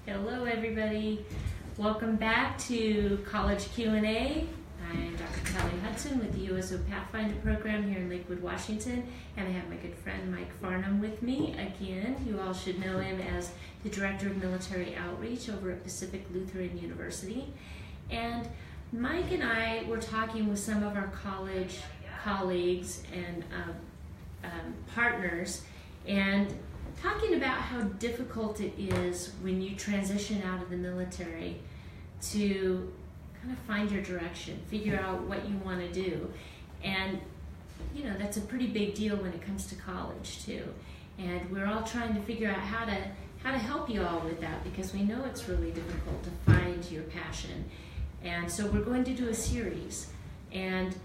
Hello everybody. Welcome back to College Q&A. I'm Dr. Kelly Hudson with the USO Pathfinder program here in Lakewood, Washington, and I have my good friend Mike Farnum with me again. You all should know him as the Director of Military Outreach over at Pacific Lutheran University. And Mike and I were talking with some of our college colleagues and partners, and talking about how difficult it is when you transition out of the military to kind of find your direction, figure out what you want to do. And you know, that's a pretty big deal when it comes to college too. And we're all trying to figure out how to help you all with that, because we know it's really difficult to find your passion. And so we're going to do a series. And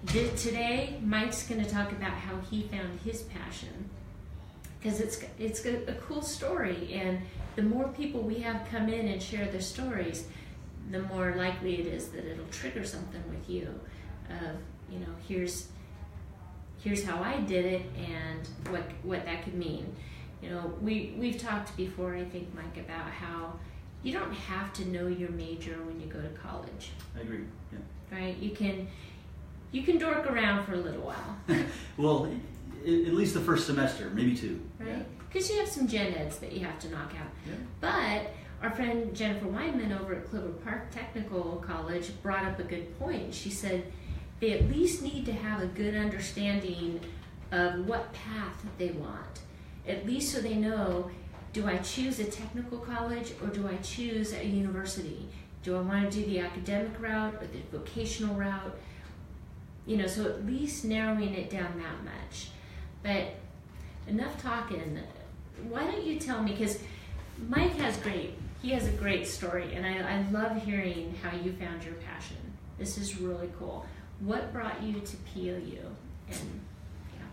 today Mike's going to talk about how he found his passion, because it's a cool story, and the more people we have come in and share their stories, the more likely it is that it'll trigger something with you of, you know, here's how I did it and what that could mean. You know, we've talked before, I think, Mike, about how you don't have to know your major when you go to college. I agree. Yeah. Right? You can dork around for a little while. Well, at least the first semester, maybe two. Right? Because you have some gen eds that you have to knock out. Yeah. But our friend Jennifer Weinman over at Clover Park Technical College brought up a good point. She said they at least need to have a good understanding of what path they want, at least so they know, do I choose a technical college or do I choose a university? Do I want to do the academic route or the vocational route? You know, so at least narrowing it down that much. But enough talking. Why don't you tell me, because Mike has a great story, and I love hearing how you found your passion. This is really cool. What brought you to PLU? And yeah.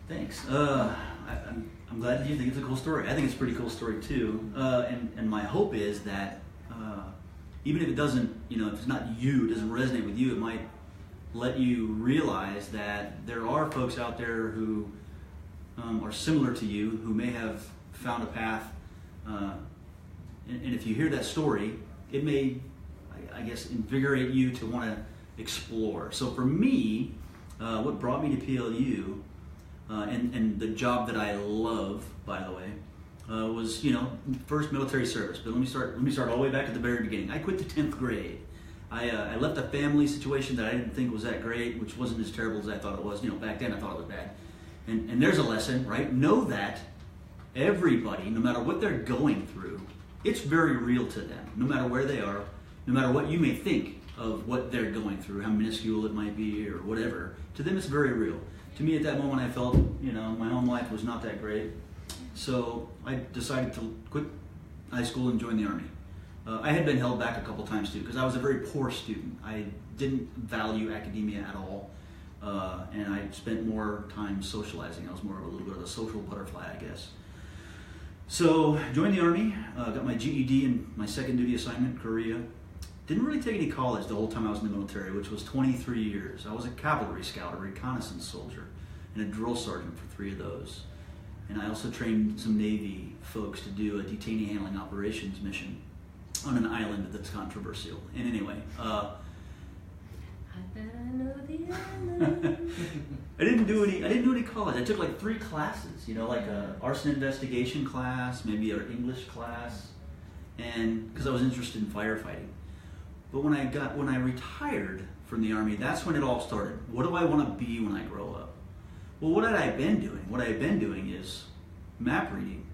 Thanks. I'm glad that you think it's a cool story. I think it's a pretty cool story too. And my hope is that even if it doesn't, you know, if it's not you, it doesn't resonate with you, it might let you realize that there are folks out there who are similar to you, who may have found a path, and if you hear that story, it may, I guess, invigorate you to want to explore. So for me, what brought me to PLU, and the job that I love, by the way, was, you know, first military service. But let me start all the way back at the very beginning. I quit the 10th grade. I left a family situation that I didn't think was that great, which wasn't as terrible as I thought it was. You know, back then I thought it was bad. And there's a lesson, right? Know that everybody, no matter what they're going through, it's very real to them, no matter where they are, no matter what you may think of what they're going through, how minuscule it might be or whatever. To them, it's very real. To me, at that moment, I felt, you know, my home life was not that great. So I decided to quit high school and join the Army. I had been held back a couple times too, because I was a very poor student. I didn't value academia at all. And I spent more time socializing. I was more of a little bit of a social butterfly, I guess. So joined the Army, got my GED in my second duty assignment in Korea. Didn't really take any college the whole time I was in the military, which was 23 years. I was a cavalry scout, a reconnaissance soldier, and a drill sergeant for 3 of those. And I also trained some Navy folks to do a detainee handling operations mission on an island that's controversial. And anyway, I bet I know the island. I didn't do any college. I took like 3 classes, you know, like a arson investigation class, maybe an English class, and because I was interested in firefighting. But when I retired from the Army, that's when it all started. What do I want to be when I grow up? Well, what had I been doing? What I had been doing is map reading,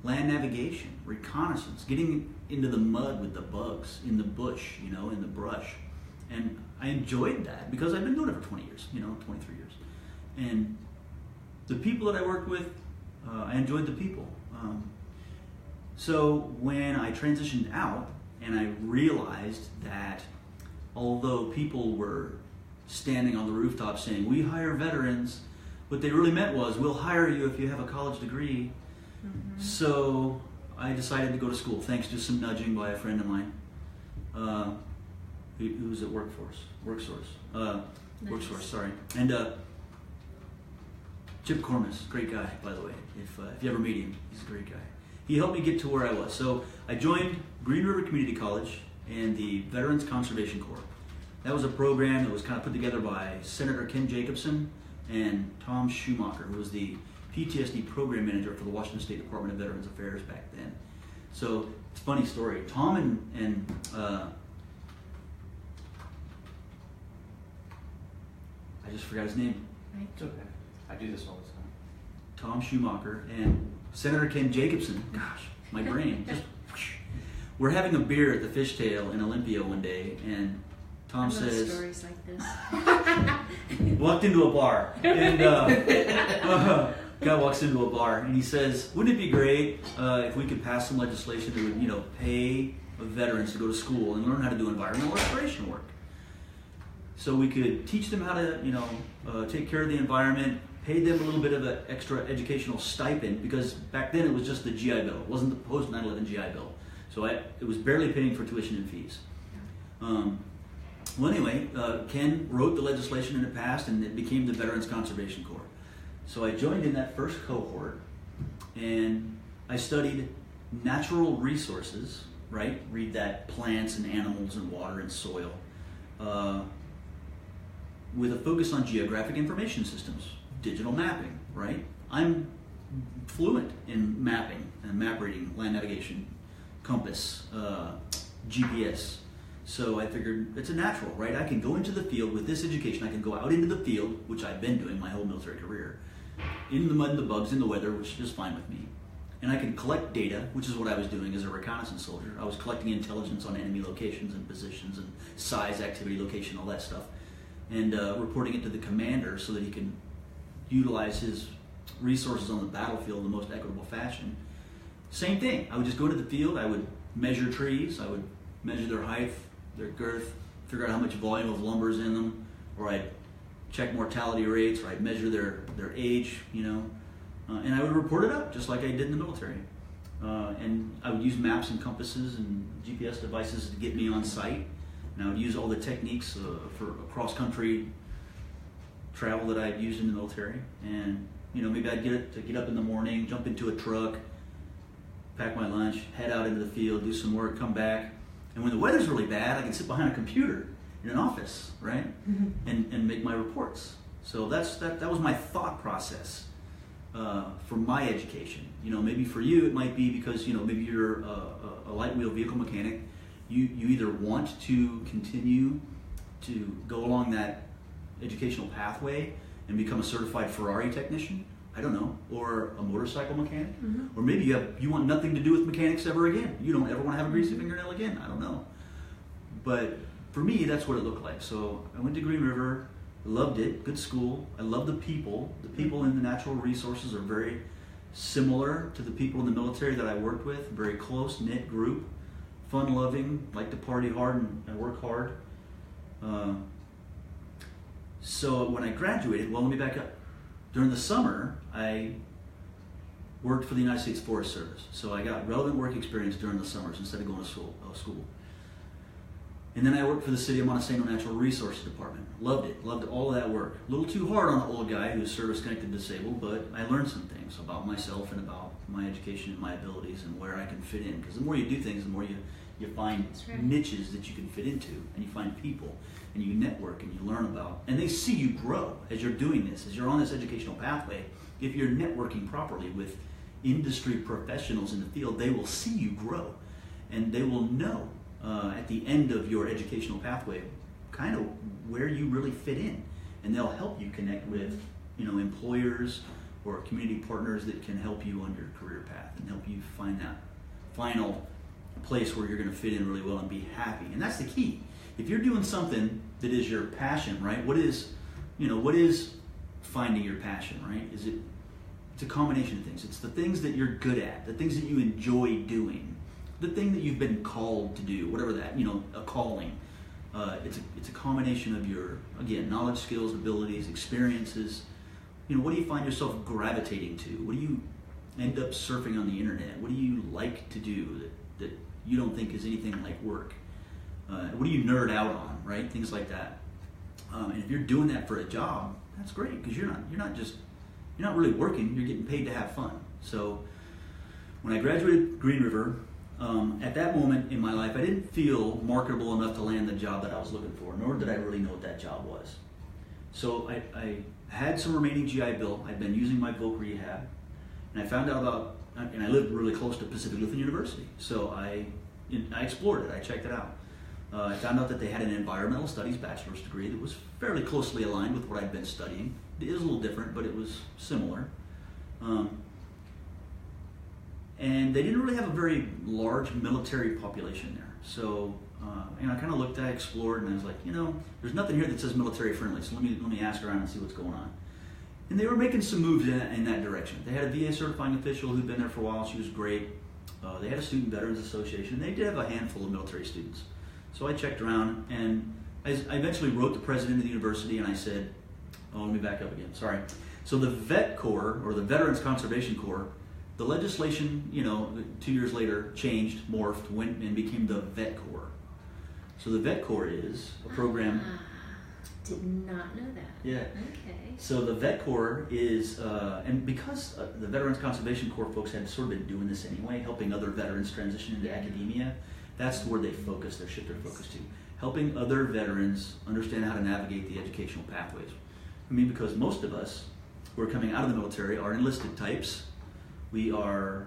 land navigation, reconnaissance, getting into the mud with the bugs in the bush, you know, in the brush. And I enjoyed that because I've been doing it for 20 years, you know, 23 years. And the people that I worked with, I enjoyed the people. So when I transitioned out and I realized that although people were standing on the rooftop saying, "We hire veterans," what they really meant was, "We'll hire you if you have a college degree." Mm-hmm. So I decided to go to school, thanks to some nudging by a friend of mine. Who's at WorkSource, sorry. And Chip Cormus, great guy, by the way. If you ever meet him, he's a great guy. he helped me get to where I was. So I joined Green River Community College and the Veterans Conservation Corps. That was a program that was kind of put together by Senator Ken Jacobson and Tom Schumacher, who was the PTSD program manager for the Washington State Department of Veterans Affairs back then. So it's a funny story. Tom and I just forgot his name. It's okay. I do this all the time. Tom Schumacher and Senator Ken Jacobson. Gosh, my brain just. We're having a beer at the Fishtail in Olympia one day, and Tom says, stories like this. walked into a bar, and guy walks into a bar, and he says, "Wouldn't it be great if we could pass some legislation that would, pay veterans to go to school and learn how to do environmental restoration work, so we could teach them how to, take care of the environment, pay them a little bit of an extra educational stipend, because back then it was just the GI Bill, it wasn't the post 9/11 GI Bill, so it was barely paying for tuition and fees." Well, anyway, Ken wrote the legislation and it passed, and it became the Veterans Conservation Corps. So I joined in that first cohort, and I studied natural resources, right? Read that, plants and animals and water and soil, with a focus on geographic information systems, digital mapping, right? I'm fluent in mapping and map reading, land navigation, compass, GPS. So I figured it's a natural, right? I can go into the field with this education. I can go out into the field, which I've been doing my whole military career, in the mud and the bugs, in the weather, which is fine with me. And I can collect data, which is what I was doing as a reconnaissance soldier. I was collecting intelligence on enemy locations and positions and size, activity, location, all that stuff, and reporting it to the commander so that he can utilize his resources on the battlefield in the most equitable fashion. Same thing. I would just go to the field. I would measure trees. I would measure their height, their girth, figure out how much volume of lumber is in them, or I'd check mortality rates, or I'd measure their age, and I would report it up just like I did in the military. And I would use maps and compasses and GPS devices to get me on site, and I would use all the techniques for cross-country travel that I'd used in the military. And maybe I'd get up in the morning, jump into a truck, pack my lunch, head out into the field, do some work, come back. And when the weather's really bad, I can sit behind a computer in an office, right? Mm-hmm. and make my reports. So that was my thought process for my education. Maybe for you it might be because maybe you're a light wheel vehicle mechanic. You either want to continue to go along that educational pathway and become a certified Ferrari technician, I don't know, or a motorcycle mechanic, mm-hmm. or maybe you want nothing to do with mechanics ever again. You don't ever want to have a greasy fingernail again. I don't know. But for me, that's what it looked like. So I went to Green River, loved it, good school. I love the people. The people in the natural resources are very similar to the people in the military that I worked with, very close-knit group, fun-loving, like to party hard and work hard. So when I graduated, let me back up. During the summer, I worked for the United States Forest Service. So I got relevant work experience during the summers instead of going to school. And then I worked for the City of Montesano Natural Resources Department. Loved it. Loved all of that work. A little too hard on an old guy who's service-connected disabled, but I learned some things about myself and about my education and my abilities and where I can fit in. Because the more you do things, the more you find niches that you can fit into, and you find people, and you network, and you learn about. And they see you grow as you're doing this, as you're on this educational pathway. If you're networking properly with industry professionals in the field, they will see you grow, and they will know at the end of your educational pathway kind of where you really fit in, and they'll help you connect with employers or community partners that can help you on your career path and help you find that final place where you're going to fit in really well and be happy. And that's the key. If you're doing something that is your passion, right? What is finding your passion, right? It's a combination of things. It's the things that you're good at, the things that you enjoy doing, the thing that you've been called to do, whatever that, a calling. It's a combination of your, again, knowledge, skills, abilities, experiences. What do you find yourself gravitating to? What do you end up surfing on the internet? What do you like to do that you don't think is anything like work? What do you nerd out on, right? Things like that. And if you're doing that for a job, that's great, because you're not really working. You're getting paid to have fun. So When I graduated Green River, at that moment in my life, I didn't feel marketable enough to land the job that I was looking for, nor did I really know what that job was. So I had some remaining GI Bill. I'd been using my voc rehab, and I found out about, and I lived really close to Pacific Lutheran University, so I explored it, I checked it out. I found out that they had an environmental studies bachelor's degree that was fairly closely aligned with what I'd been studying. It is a little different, but it was similar. And they didn't really have a very large military population there. So, I kind of looked, I explored, and I was like, there's nothing here that says military friendly, so let me ask around and see what's going on. And they were making some moves in that direction. They had a VA certifying official who'd been there for a while. She was great. They had a Student Veterans Association. They did have a handful of military students. So I checked around, and I eventually wrote the president of the university, and I said, let me back up again, sorry. So the Vet Corps, or the Veterans Conservation Corps, the legislation, 2 years later, changed, morphed, went and became the Vet Corps. So the Vet Corps is a program. Did not know that. Yeah. Okay. So the Vet Corps is, and because the Veterans Conservation Corps folks had sort of been doing this anyway, helping other veterans transition into academia, that's where they focus, they shift their focus to. Helping other veterans understand how to navigate the educational pathways. Because most of us who are coming out of the military are enlisted types. We are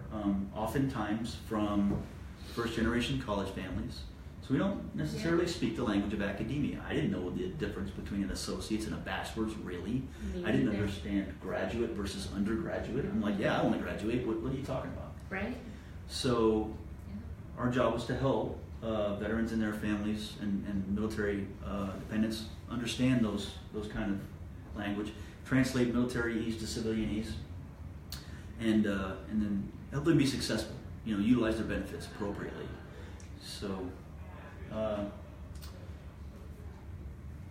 oftentimes from first-generation college families, so we don't necessarily speak the language of academia. I didn't know the difference between an associate's and a bachelor's, really. I didn't understand graduate versus undergraduate. I'm like, I want to graduate. What are you talking about? Right. So our job was to help veterans and their families and military dependents understand those kind of language, translate militaryese to civilianese, and then help them be successful. Utilize their benefits appropriately. So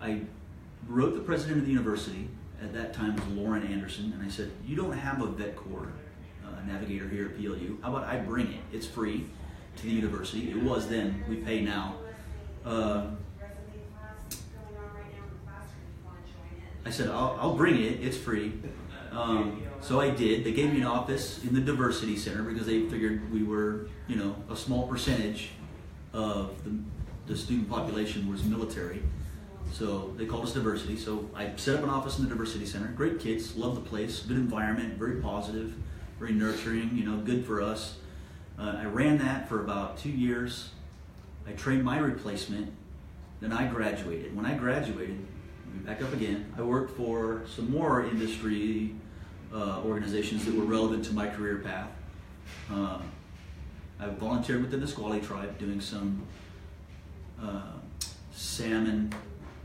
I wrote the president of the university. At that time was Lauren Anderson, and I said, "You don't have a Vet Corps navigator here at PLU. How about I bring it? It's free to the university. It was then. We pay now." I said, I'll bring it. It's free. So I did. They gave me an office in the diversity center because they figured we were, a small percentage of the student population was military. So they called us diversity. So I set up an office in the diversity center. Great kids, love the place, good environment, very positive, very nurturing, good for us. I ran that for about 2 years. I trained my replacement. Then I graduated. When I graduated, let me back up again, I worked for some more industry organizations that were relevant to my career path. I volunteered with the Nisqually tribe doing some salmon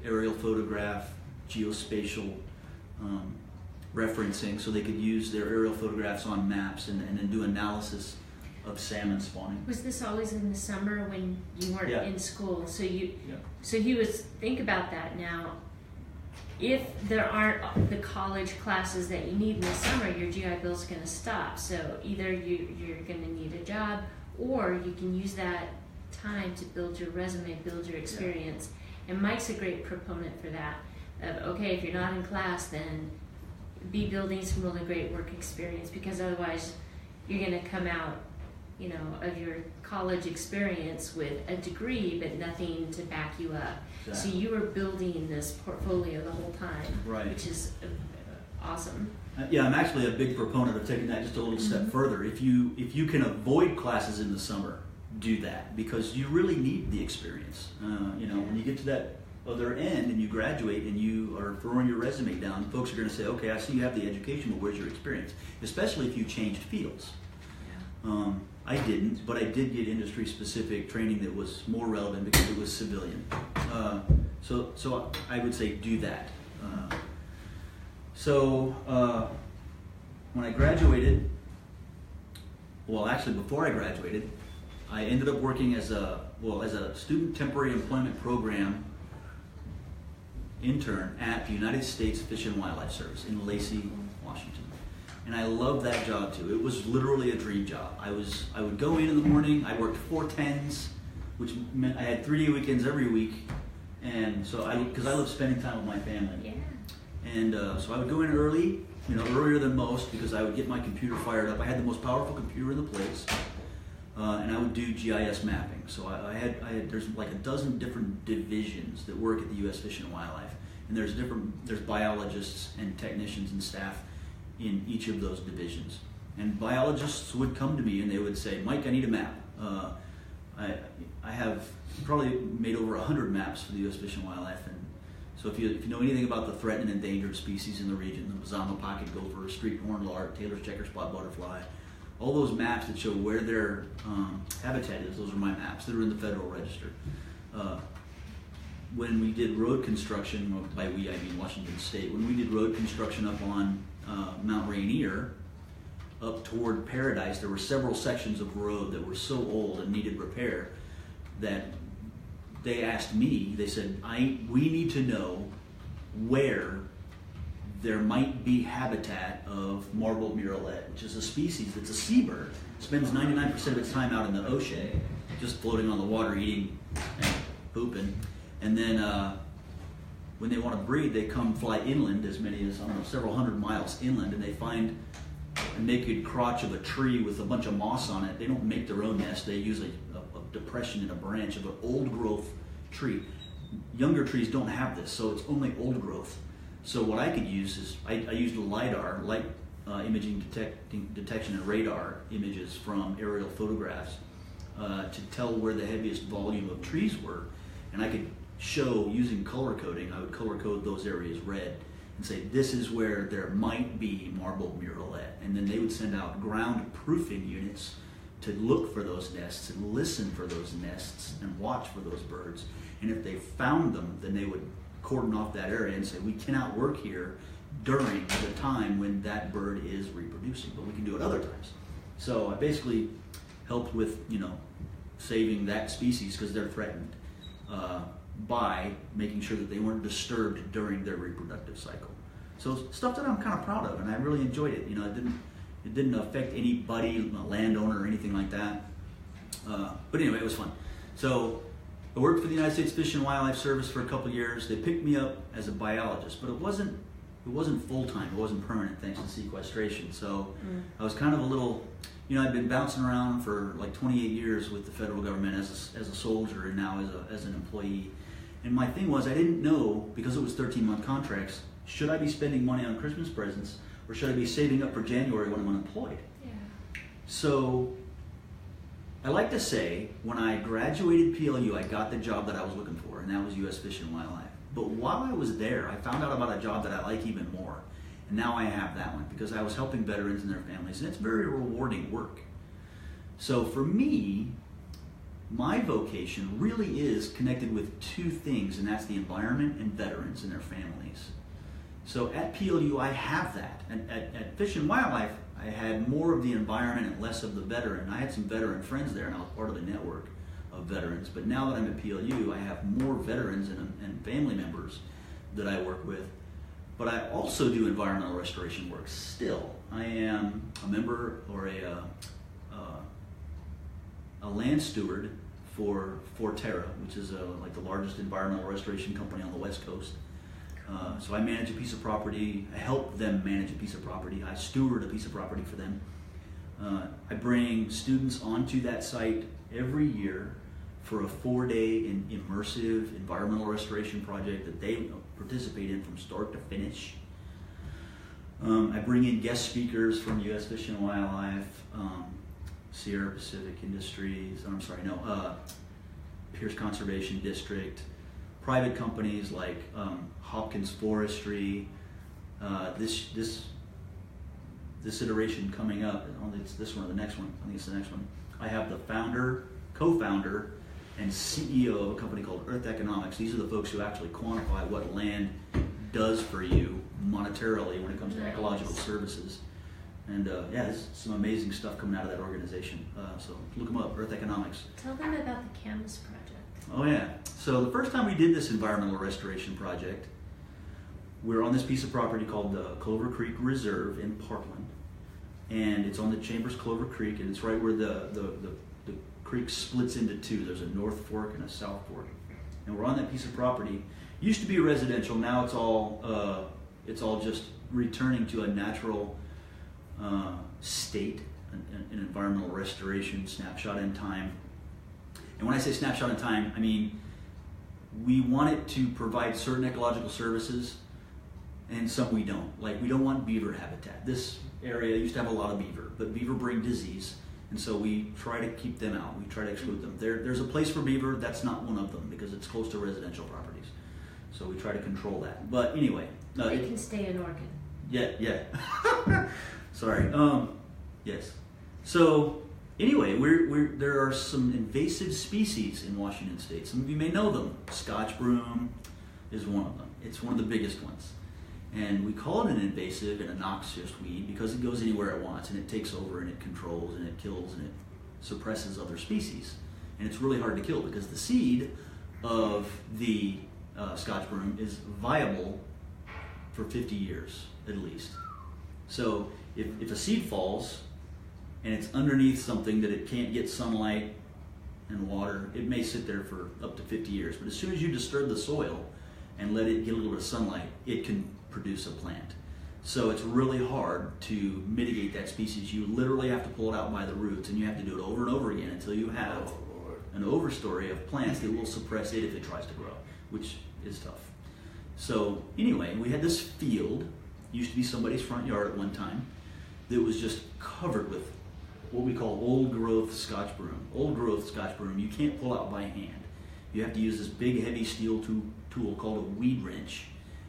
aerial photograph, geospatial referencing, so they could use their aerial photographs on maps and then do analysis of salmon spawning. Was this always in the summer when you weren't in school? So you would think about that now. If there aren't the college classes that you need in the summer, your GI Bill is going to stop. So either you're going to need a job, or you can use that time to build your resume, build your experience. And Mike's a great proponent for that. Okay, if you're not in class, then be building some really great work experience, because otherwise you're going to come out, of your college experience with a degree but nothing to back you up. Exactly. So you were building this portfolio the whole time, right, which is awesome. I'm actually a big proponent of taking that just a little step further. If you can avoid classes in the summer, do that, because you really need the experience. When you get to that other end and you graduate and you are throwing your resume down, folks are going to say, okay, I see you have the education, but where's your experience? Especially if you changed fields. I didn't, but I did get industry-specific training that was more relevant because it was civilian. So I would say do that. When I graduated, actually before I graduated, I ended up working as a student temporary employment program intern at the United States Fish and Wildlife Service in Lacey, Washington. And I loved that job too. It was literally a dream job. I would go in the morning, I worked 4 10s, which meant I had 3-day weekends every week. And so because I love spending time with my family. Yeah. And so I would go in early, earlier than most because I would get my computer fired up. I had the most powerful computer in the place, and I would do GIS mapping. So I had there's like a dozen different divisions that work at the U.S. Fish and Wildlife, and there's biologists and technicians and staff in each of those divisions. And biologists would come to me and they would say, Mike, I need a map. I have probably made over 100 maps for the U.S. Fish and Wildlife, and so if you know anything about the threatened and endangered species in the region, the Mazama pocket gopher, street horned lark, Taylor's checker spot butterfly, all those maps that show where their habitat is, those are my maps. They're in the Federal Register. When we did road construction, by we I mean Washington State, when we did road construction up on Mount Rainier, up toward Paradise, there were several sections of road that were so old and needed repair that they asked me, they said, we need to know where there might be habitat of marbled murrelet, which is a species that's a seabird, spends 99% of its time out in the ocean, just floating on the water, eating and pooping. And then when they want to breed, they come fly inland, as many as, several hundred miles inland, and they find a naked crotch of a tree with a bunch of moss on it. They don't make their own nest. They use a depression in a branch of an old growth tree. Younger trees don't have this, so it's only old growth. So what I could use is, I used a LiDAR, light imaging detection and radar images from aerial photographs to tell where the heaviest volume of trees were. And I could show, using color coding, I would color code those areas red and say, this is where there might be marbled murrelet. And then they would send out ground proofing units to look for those nests and listen for those nests and watch for those birds. And if they found them, then they would cordon off that area and say, we cannot work here during the time when that bird is reproducing, but we can do it other times. So I basically helped with, saving that species because they're threatened by making sure that they weren't disturbed during their reproductive cycle. So stuff that I'm kind of proud of, and I really enjoyed it. It didn't affect anybody, a landowner or anything like that. But anyway, it was fun. So I worked for the United States Fish and Wildlife Service for a couple of years. They picked me up as a biologist, but it wasn't full-time. It wasn't permanent thanks to sequestration. So I was kind of a little, I'd been bouncing around for like 28 years with the federal government as a soldier and now as an employee. And my thing was, I didn't know, because it was 13-month contracts, should I be spending money on Christmas presents or should I be saving up for January when I'm unemployed? Yeah. So I like to say, when I graduated PLU, I got the job that I was looking for, and that was U.S. Fish and Wildlife. But while I was there, I found out about a job that I like even more. And now I have that one because I was helping veterans and their families, and it's very rewarding work. So for me, my vocation really is connected with two things, and that's the environment and veterans and their families. So at PLU, I have that. And at Fish and Wildlife, I had more of the environment and less of the veteran. I had some veteran friends there, and I was part of the network of veterans. But now that I'm at PLU, I have more veterans and family members that I work with. But I also do environmental restoration work still. I am a member or a land steward for Forterra, which is like the largest environmental restoration company on the West Coast. So I manage a piece of property. I help them manage a piece of property. I steward a piece of property for them. I bring students onto that site every year for a 4-day immersive environmental restoration project that they participate in from start to finish. I bring in guest speakers from U.S. Fish and Wildlife, Sierra Pacific Industries, Pierce Conservation District, private companies like Hopkins Forestry. This iteration coming up, I don't think it's this one or the next one, I think it's the next one. I have the founder, co-founder, and CEO of a company called Earth Economics. These are the folks who actually quantify what land does for you monetarily when it comes to ecological services. And there's some amazing stuff coming out of that organization. So look them up, Earth Economics. Tell them about the Camas Project. Oh yeah. So the first time we did this environmental restoration project, we were on this piece of property called the Clover Creek Reserve in Parkland. And it's on the Chambers Clover Creek, and it's right where the creek splits into two. There's a north fork and a south fork. And we're on that piece of property. It used to be residential, now it's all It's all just returning to a natural state, an environmental restoration, snapshot in time. And when I say snapshot in time, I mean we want it to provide certain ecological services and some we don't. Like we don't want beaver habitat. This area used to have a lot of beaver, but beaver bring disease, and so we try to keep them out. We try to exclude them. There's a place for beaver, that's not one of them because it's close to residential properties. So we try to control that. But anyway. They can stay in Oregon. Yeah. Sorry. Yes. So anyway, there are some invasive species in Washington State. Some of you may know them. Scotch broom is one of them. It's one of the biggest ones. And we call it an invasive and a noxious weed because it goes anywhere it wants and it takes over and it controls and it kills and it suppresses other species. And it's really hard to kill because the seed of the Scotch broom is viable for 50 years at least. So if a seed falls and it's underneath something that it can't get sunlight and water, it may sit there for up to 50 years. But as soon as you disturb the soil and let it get a little bit of sunlight, it can produce a plant. So it's really hard to mitigate that species. You literally have to pull it out by the roots, and you have to do it over and over again until you have an overstory of plants that will suppress it if it tries to grow, which is tough. So anyway, we had this field, used to be somebody's front yard at one time, that was just covered with what we call old growth Scotch broom. Old growth Scotch broom you can't pull out by hand. You have to use this big heavy steel tool called a weed wrench.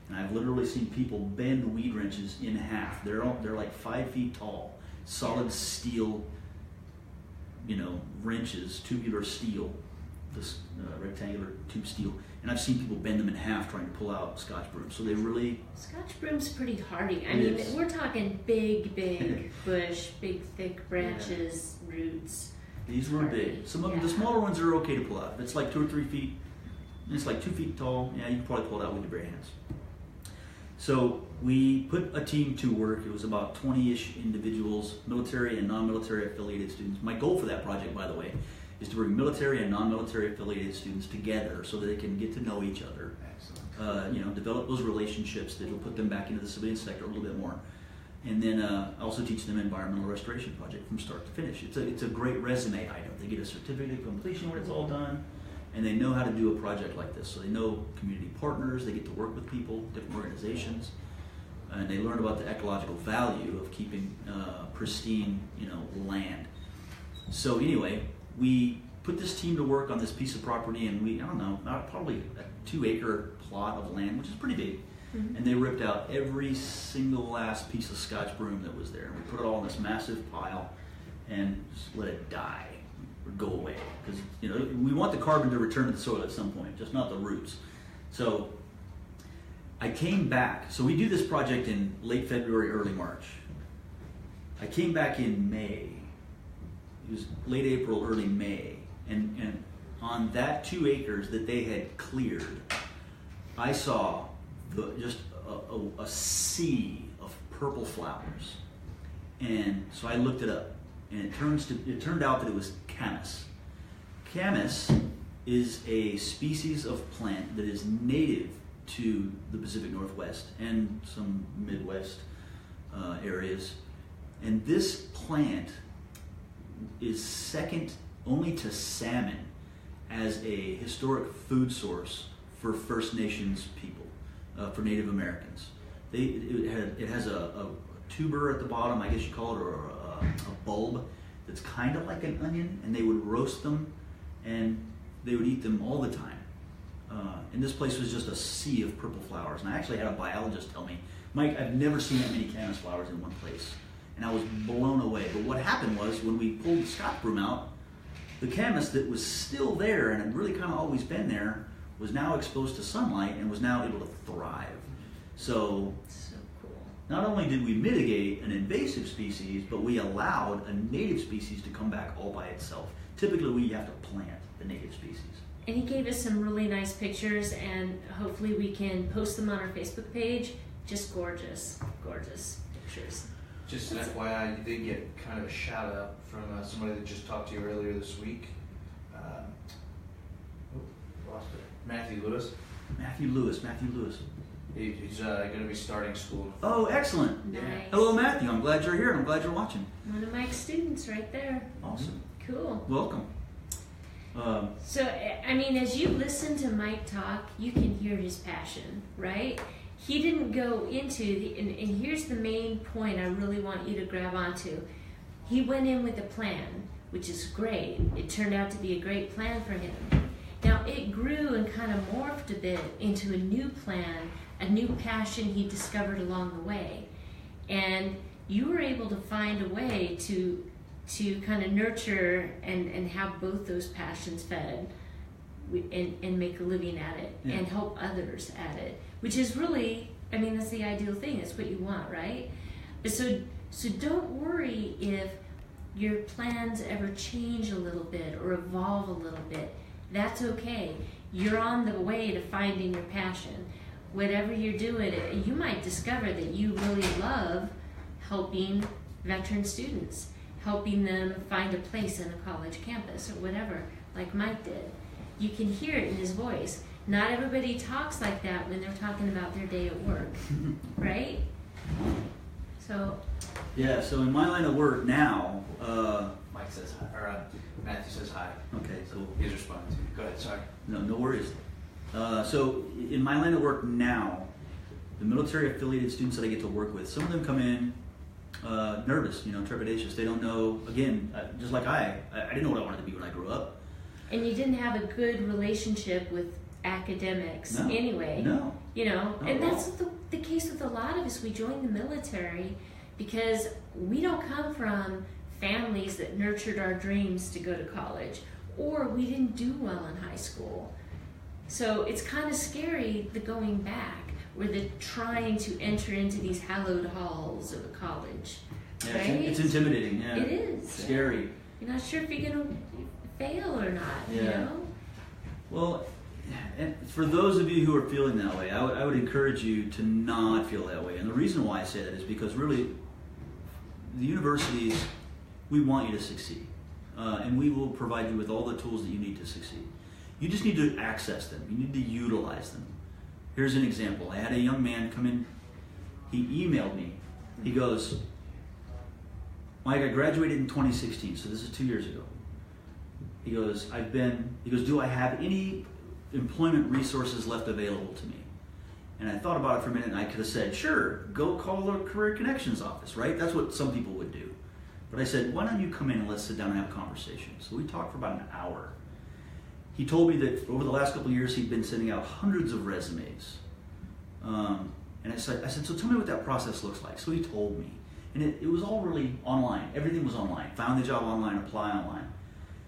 And I've literally seen people bend weed wrenches in half. They're like 5 feet tall, solid steel, wrenches, tubular steel, this rectangular tube steel. And I've seen people bend them in half trying to pull out Scotch broom. So they really... Scotch broom's pretty hardy. I mean, we're talking big bush, big thick branches, roots. These were big. Some of them, the smaller ones are okay to pull out. If it's like 2 or 3 feet, and it's like 2 feet tall, yeah, you can probably pull it out with your bare hands. So we put a team to work. It was about 20-ish individuals, military and non-military affiliated students. My goal for that project, by the way, is to bring military and non-military affiliated students together so that they can get to know each other. Excellent. Develop those relationships that will put them back into the civilian sector a little bit more. And then also teach them environmental restoration project from start to finish. It's a great resume item. They get a certificate of completion when it's all done, and they know how to do a project like this. So they know community partners, they get to work with people, different organizations, and they learn about the ecological value of keeping pristine, land. So anyway, we put this team to work on this piece of property, and probably a 2-acre plot of land, which is pretty big. Mm-hmm. And they ripped out every single last piece of Scotch broom that was there. And we put it all in this massive pile and just let it die or go away. Because we want the carbon to return to the soil at some point, just not the roots. So I came back. So we do this project in late February, early March. I came back in May. It was late April, early May. And on that 2 acres that they had cleared, I saw just a sea of purple flowers. And so I looked it up, and it turned out that it was camas. Camas is a species of plant that is native to the Pacific Northwest and some Midwest areas. And this plant is second only to salmon as a historic food source for First Nations people, for Native Americans. It has a tuber at the bottom, I guess you call it, or a bulb that's kind of like an onion, and they would roast them and they would eat them all the time. And this place was just a sea of purple flowers. And I actually had a biologist tell me, Mike, I've never seen that many camas flowers in one place. And I was blown away. But what happened was, when we pulled the Scotch broom out, the camas that was still there and had really kind of always been there was now exposed to sunlight and was now able to thrive. So cool. Not only did we mitigate an invasive species, but we allowed a native species to come back all by itself. Typically, we have to plant the native species. And he gave us some really nice pictures, and hopefully we can post them on our Facebook page. Just gorgeous, gorgeous pictures. Just an FYI, you did get kind of a shout out from somebody that just talked to you earlier this week. Lost it. Matthew Lewis. Matthew Lewis. He's going to be starting school. Oh, excellent. Nice. Hello, Matthew. I'm glad you're here. I'm glad you're watching. One of Mike's students right there. Awesome. Cool. Welcome. So, I mean, as you listen to Mike talk, you can hear his passion, right? He didn't go into, and here's the main point I really want you to grab onto. He went in with a plan, which is great. It turned out to be a great plan for him. Now, it grew and kind of morphed a bit into a new plan, a new passion he discovered along the way. And you were able to find a way to kind of nurture and have both those passions fed and make a living at it and help others at it, which is really, I mean, that's the ideal thing. That's what you want, right? So don't worry if your plans ever change a little bit or evolve a little bit. That's okay. You're on the way to finding your passion. Whatever you're doing, you might discover that you really love helping veteran students, helping them find a place in a college campus or whatever, like Mike did. You can hear it in his voice. Not everybody talks like that when they're talking about their day at work, right? So. Yeah, so in my line of work now, Mike says hi, or Matthew says hi. Okay, So cool. he's responding to you. Go ahead, sorry. No worries. So in my line of work now, the military affiliated students that I get to work with, some of them come in nervous, trepidatious. They don't know, again, just like I didn't know what I wanted to be when I grew up. And you didn't have a good relationship with academics anyway. No. And that's the case with a lot of us. We join the military because we don't come from families that nurtured our dreams to go to college, or we didn't do well in high school. So it's kind of scary, the going back, where they're trying to enter into these hallowed halls of a college. Yeah, right? it's intimidating. Yeah. It is. Scary. You're not sure if you're going to fail or not, Yeah. Well, and for those of you who are feeling that way, I would encourage you to not feel that way. And the reason why I say that is because really, the universities, we want you to succeed. And we will provide you with all the tools that you need to succeed. You just need to access them. You need to utilize them. Here's an example. I had a young man come in. He emailed me. He goes, Mike, I graduated in 2016, so this is 2 years ago. He goes, do I have any employment resources left available to me? And I thought about it for a minute, and I could have said, sure, go call the Career Connections office, right? That's what some people would do. But I said, why don't you come in and let's sit down and have a conversation? So we talked for about an hour. He told me that over the last couple of years, he'd been sending out hundreds of resumes. And I said, so tell me what that process looks like. So he told me. And it was all really online. Everything was online. Found the job online, apply online.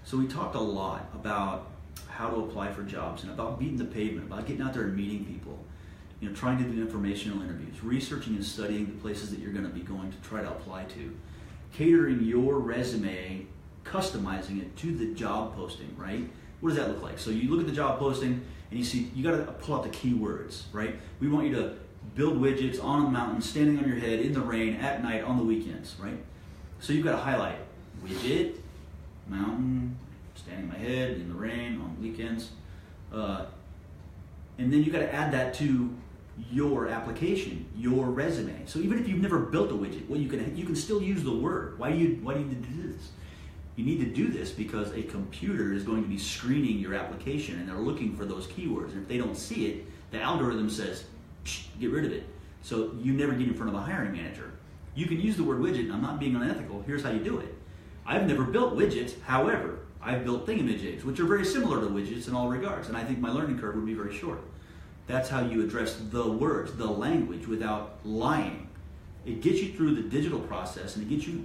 So we talked a lot about how to apply for jobs and about beating the pavement, about getting out there and meeting people, trying to do informational interviews, researching and studying the places that you're going to be going to try to apply to, catering your resume, customizing it to the job posting, right? What does that look like? So you look at the job posting and you see, you got to pull out the keywords, right? We want you to build widgets on a mountain, standing on your head, in the rain, at night, on the weekends, right? So you've got to highlight widget, mountain, standing on my head, in the rain, on weekends. And then you've got to add that to your application, your resume. So even if you've never built a widget, well, you can still use the word. Why do you need to do this? You need to do this because a computer is going to be screening your application and they're looking for those keywords. And if they don't see it, the algorithm says, get rid of it. So you never get in front of a hiring manager. You can use the word widget, and I'm not being unethical. Here's how you do it. I've never built widgets. However, I've built thingamajigs, which are very similar to widgets in all regards. And I think my learning curve would be very short. That's how you address the words, the language, without lying. It gets you through the digital process, and it gets you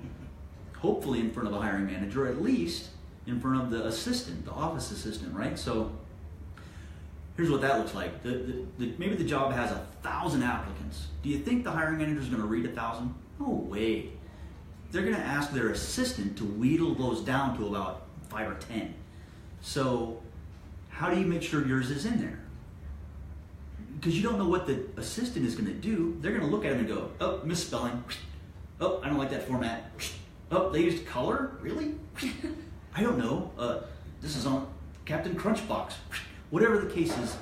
hopefully in front of a hiring manager, or at least in front of the assistant, the office assistant, right? So here's what that looks like. Maybe the job has 1,000 applicants. Do you think the hiring manager is going to read 1,000? No way. They're going to ask their assistant to wheedle those down to about 5 or 10. So how do you make sure yours is in there? Because you don't know what the assistant is going to do. They're going to look at it and go, oh, misspelling. Oh, I don't like that format. Oh, they used color? Really? I don't know. This is on Captain Crunchbox. Whatever the case is,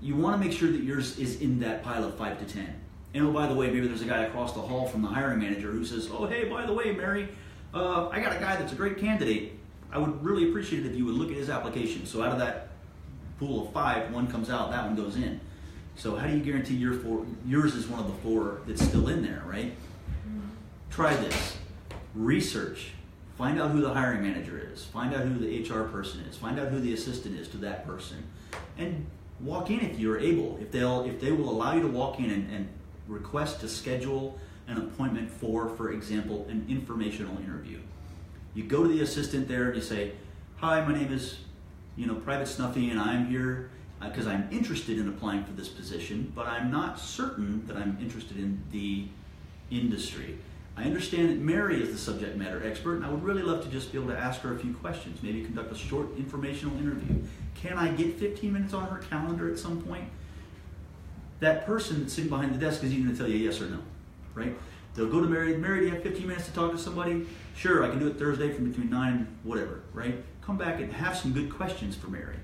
you want to make sure that yours is in that pile of 5 to 10. And oh, by the way, maybe there's a guy across the hall from the hiring manager who says, oh, hey, by the way, Mary, I got a guy that's a great candidate. I would really appreciate it if you would look at his application. So out of that pool of 5, 1 comes out, that one goes in. So how do you guarantee yours is one of the 4 that's still in there, right? Try this. Research. Find out who the hiring manager is. Find out who the HR person is. Find out who the assistant is to that person. And walk in if you're able. If they will allow you to walk in and request to schedule an appointment for example, an informational interview. You go to the assistant there and you say, hi, my name is Private Snuffy, and I'm here because I'm interested in applying for this position, but I'm not certain that I'm interested in the industry. I understand that Mary is the subject matter expert, and I would really love to just be able to ask her a few questions, maybe conduct a short informational interview. Can I get 15 minutes on her calendar at some point? That person that's sitting behind the desk is either going to tell you yes or no, right? They'll go to Mary. Mary, do you have 15 minutes to talk to somebody? Sure, I can do it Thursday from between 9 and whatever, right? Come back and have some good questions for Mary.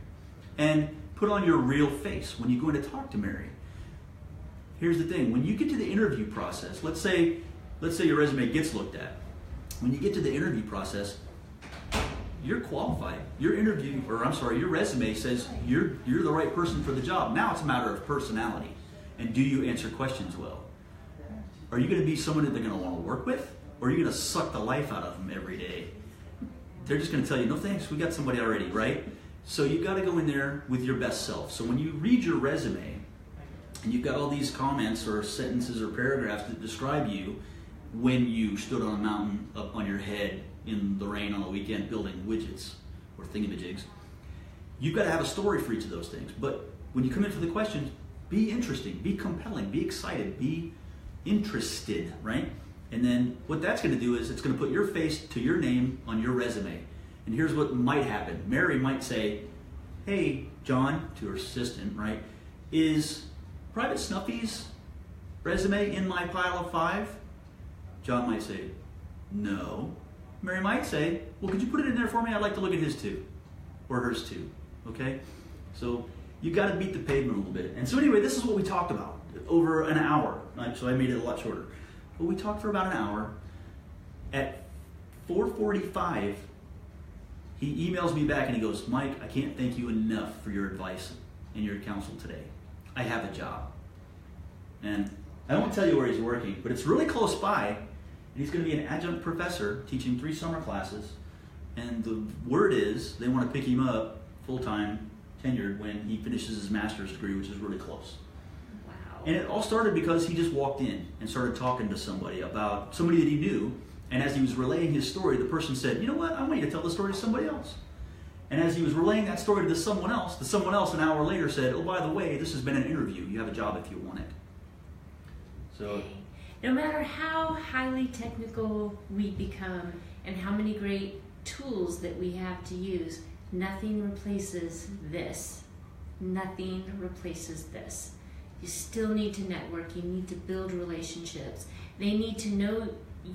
And put on your real face when you go in to talk to Mary. Here's the thing. When you get to the interview process, let's say your resume gets looked at. When you get to the interview process, you're qualified. Your resume says you're the right person for the job. Now it's a matter of personality. And do you answer questions well? Are you going to be someone that they're going to want to work with? Or are you going to suck the life out of them every day? They're just going to tell you, no thanks, we got somebody already, right? So you've got to go in there with your best self. So when you read your resume, and you've got all these comments or sentences or paragraphs that describe you when you stood on a mountain up on your head in the rain on the weekend building widgets or thingamajigs, you've got to have a story for each of those things. But when you come in for the questions, be interesting, be compelling, be excited, be interested, right? And then what that's going to do is it's going to put your face to your name on your resume. And here's what might happen. Mary might say, hey, John, to her assistant, right, is Private Snuffy's resume in my pile of 5? John might say, no. Mary might say, well, could you put it in there for me? I'd like to look at his too, or hers too, okay? So you've got to beat the pavement a little bit. And so anyway, this is what we talked about over an hour, right? So I made it a lot shorter. But we talked for about an hour. At 4:45, he emails me back and he goes, Mike, I can't thank you enough for your advice and your counsel today. I have a job. And I won't tell you where he's working, but it's really close by. And he's going to be an adjunct professor teaching 3 summer classes. And the word is they want to pick him up full-time, tenured, when he finishes his master's degree, which is really close. Wow. And it all started because he just walked in and started talking to somebody about somebody that he knew. And as he was relaying his story, the person said, you know what, I want you to tell the story to somebody else. And as he was relaying that story to someone else, the someone else an hour later said, oh, by the way, this has been an interview. You have a job if you want it. So, no matter how highly technical we become and how many great tools that we have to use, nothing replaces this. Nothing replaces this. You still need to network. You need to build relationships. They need to know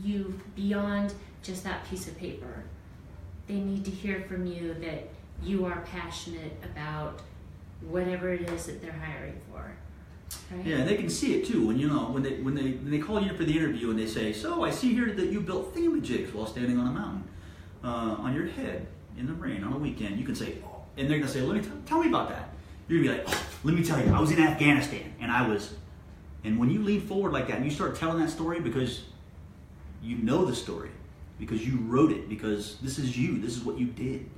you beyond just that piece of paper. They need to hear from you that you are passionate about whatever it is that they're hiring for. Right? Yeah, and they can see it too. When they call you for the interview and they say, so I see here that you built thingamajigs while standing on a mountain on your head in the rain on a weekend. You can say, oh, and they're going to say, tell me about that. You're going to be like, oh, let me tell you, I was in Afghanistan and when you lean forward like that and you start telling that story because you know the story, because you wrote it, because this is you, this is what you did.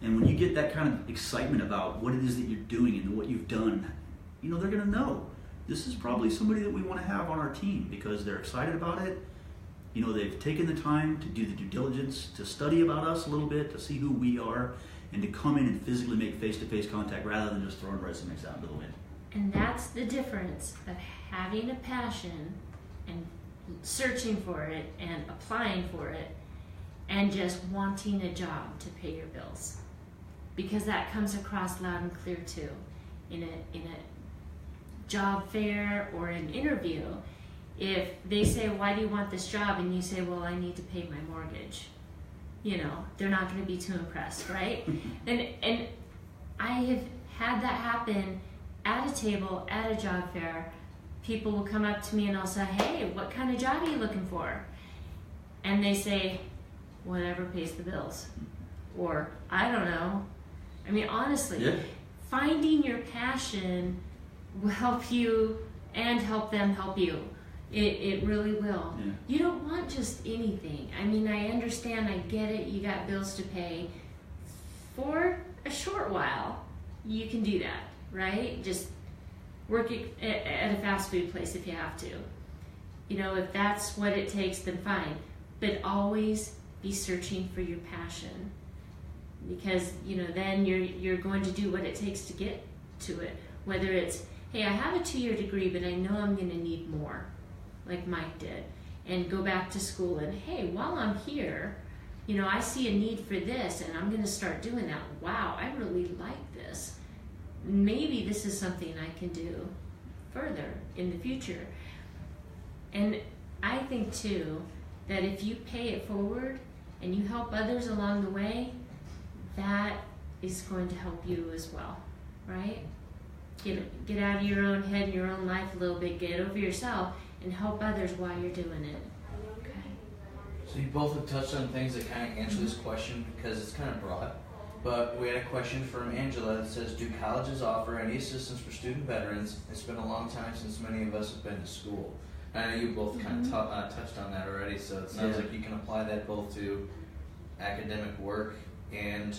And when you get that kind of excitement about what it is that you're doing and what you've done, they're going to know this is probably somebody that we want to have on our team because they're excited about it. They've taken the time to do the due diligence, to study about us a little bit, to see who we are, and to come in and physically make face-to-face contact rather than just throwing resumes out into the wind. And that's the difference of having a passion and searching for it and applying for it and just wanting a job to pay your bills. Because that comes across loud and clear too. In a job fair or an interview, if they say, why do you want this job? And you say, well, I need to pay my mortgage. They're not going to be too impressed, right? and I have had that happen at a table, at a job fair, people will come up to me and I'll say, hey, what kind of job are you looking for? And they say, whatever pays the bills. Or, I don't know. I mean, honestly, finding your passion will help you and help them help you. It really will. Yeah. You don't want just anything. I mean, I understand, I get it, you got bills to pay. For a short while, you can do that, right? Just work at a fast food place if you have to. You know, if that's what it takes, then fine. But always be searching for your passion. Because, you know, then you're going to do what it takes to get to it. Whether it's, hey, I have a 2-year degree, but I know I'm going to need more, like Mike did. And go back to school and, hey, while I'm here, you know, I see a need for this and I'm going to start doing that. Wow, I really like this. Maybe this is something I can do further in the future. And I think, too, that if you pay it forward and you help others along the way, that is going to help you as well, right? Get out of your own head and your own life a little bit, get over yourself, and help others while you're doing it. Okay. So you both have touched on things that kind of answer this question because it's kind of broad. But we had a question from Angela that says, do colleges offer any assistance for student veterans? It's been a long time since many of us have been to school. And I know you both kind of touched on that already, so it sounds like you can apply that both to academic work and,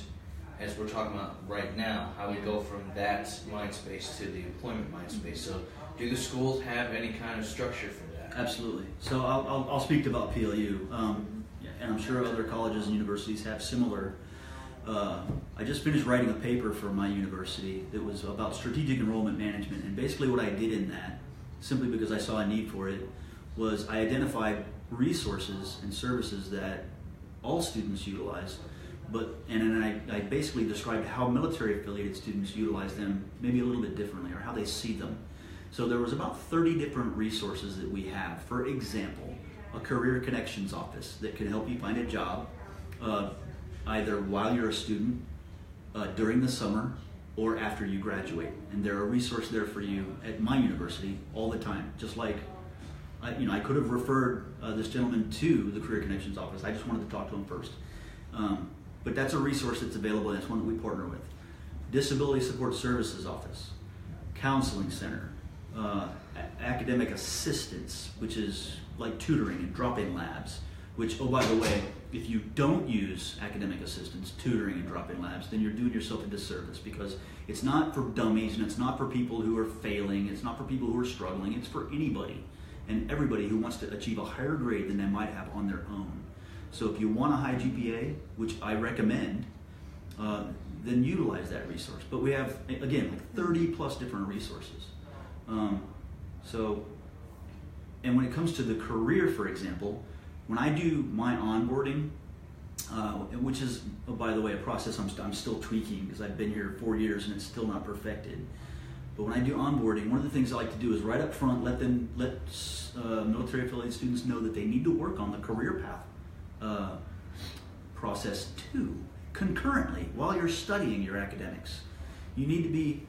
as we're talking about right now, how we go from that mind space to the employment mind space. So do the schools have any kind of structure for that? Absolutely. So I'll speak about PLU, and I'm sure other colleges and universities have similar. I just finished writing a paper for my university that was about strategic enrollment management, and basically what I did in that, simply because I saw a need for it, was I identified resources and services that all students utilize, and I basically described how military affiliated students utilize them maybe a little bit differently, or how they see them. So there was about 30 different resources that we have. For example, a career connections office that can help you find a job, either while you're a student, during the summer, or after you graduate. And there are resources there for you at my university all the time. Just like, I could have referred this gentleman to the Career Connections office. I just wanted to talk to him first. But that's a resource that's available, and it's one that we partner with. Disability Support Services Office, Counseling Center, Academic Assistance, which is like tutoring and drop-in labs, which, oh, by the way, if you don't use academic assistance, tutoring, and drop-in labs, then you're doing yourself a disservice, because it's not for dummies, and it's not for people who are failing, it's not for people who are struggling, it's for anybody and everybody who wants to achieve a higher grade than they might have on their own. So if you want a high GPA, which I recommend, then utilize that resource. But we have, again, like 30 plus different resources. And when it comes to the career, for example, when I do my onboarding, which is, oh, by the way, a process I'm still tweaking because I've been here 4 years and it's still not perfected. But when I do onboarding, one of the things I like to do is right up front let military affiliated students know that they need to work on the career path process too, concurrently, while you're studying your academics. You need to be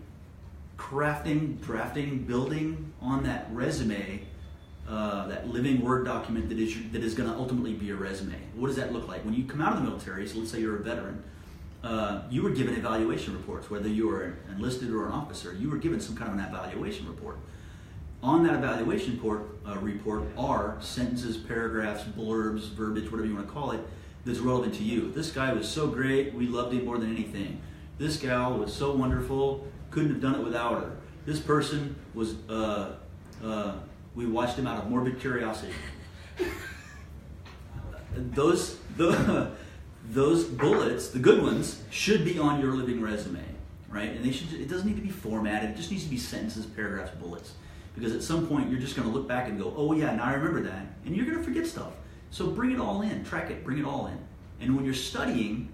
crafting, drafting, building on that resume, that living Word document that is going to ultimately be a resume. What does that look like? When you come out of the military, so let's say you're a veteran, you were given evaluation reports, whether you were enlisted or an officer, you were given some kind of an evaluation report. On that evaluation report are sentences, paragraphs, blurbs, verbiage, whatever you want to call it, that's relevant to you. This guy was so great, we loved him more than anything. This gal was so wonderful, couldn't have done it without her. This person was, we watched him out of morbid curiosity. Those bullets, the good ones, should be on your living resume, right? And it doesn't need to be formatted, it just needs to be sentences, paragraphs, bullets. Because at some point you're just going to look back and go, oh yeah, now I remember that. And you're going to forget stuff. So bring it all in, track it, bring it all in. And when you're studying,